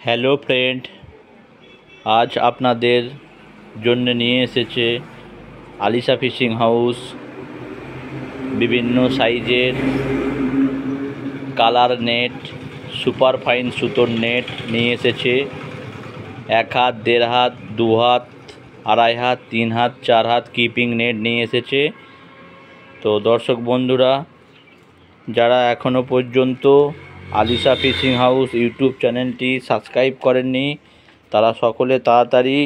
Hello friend, আজ আপনাদের জন্য নিয়ে এসেছে আলিশা ফিশিং হাউস। বিভিন্ন সাইজের কালার নেট, সুপার ফাইন সুতোর নেট নিয়ে এসেছে। 1 হাত, 1.5 হাত, 2 হাত, 2.5 হাত, 3 হাত, 4 হাত কিপিং নেট নিয়ে এসেছে। তো দর্শক বন্ধুরা, যারা এখনও পর্যন্ত আলিশা ফিশিং হাউস ইউটিউব চ্যানেলটি সাবস্ক্রাইব করেননি, তারা সকলে তাড়াতাড়ি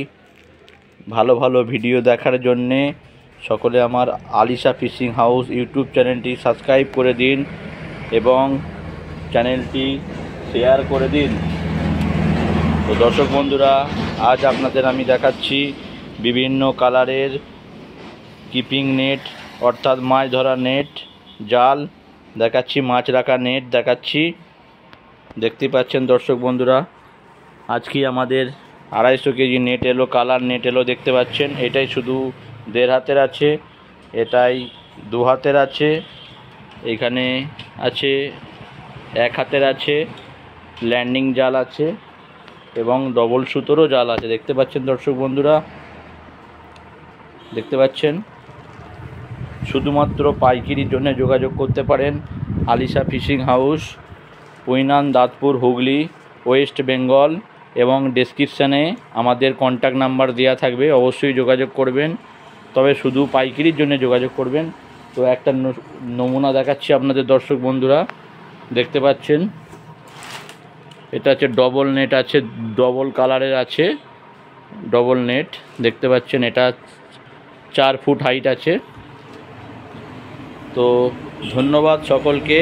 ভালো ভালো ভিডিও দেখার জন্যে সকলে আমার আলিশা ফিশিং হাউস ইউটিউব চ্যানেলটি সাবস্ক্রাইব করে দিন এবং চ্যানেলটি শেয়ার করে দিন। তো দর্শক বন্ধুরা, আজ আপনাদের আমি দেখাচ্ছি বিভিন্ন কালারের কিপিং নেট, অর্থাৎ মাছ ধরা নেট, জাল দেখাচ্ছি, মাছ রাখা নেট দেখাচ্ছি। দেখতে পাচ্ছেন দর্শক বন্ধুরা, আজকে আমাদের 250 কেজি নেট এলো, কালার নেট এলো। দেখতে পাচ্ছেন, এটাই শুধু 1.5 হাতের আছে, এটাই 2 হাতের আছে, এখানে আছে 1 হাতের আছে, ল্যান্ডিং জাল আছে এবং ডবল সুতোরও জাল আছে। দেখতে পাচ্ছেন দর্শক বন্ধুরা, দেখতে পাচ্ছেন। শুধুমাত্র পাইকারির জন্য যোগাযোগ করতে পারেন আলিশা ফিশিং হাউস, পুইনান, দাঁতপুর, হুগলি, ওয়েস্ট বেঙ্গল। এবং ডেসক্রিপশানে আমাদের কন্ট্যাক্ট নাম্বার দেওয়া থাকবে, অবশ্যই যোগাযোগ করবেন। তবে শুধু পাইকারির জন্য যোগাযোগ করবেন। তো একটা নমুনা দেখাচ্ছি আপনাদের দর্শক বন্ধুরা, দেখতে পাচ্ছেন। এটা হচ্ছে ডবল নেট আছে, ডবল কালারের আছে, ডবল নেট দেখতে পাচ্ছেন। এটা 4 ফুট হাইট আছে। তো ধন্যবাদ সকলকে।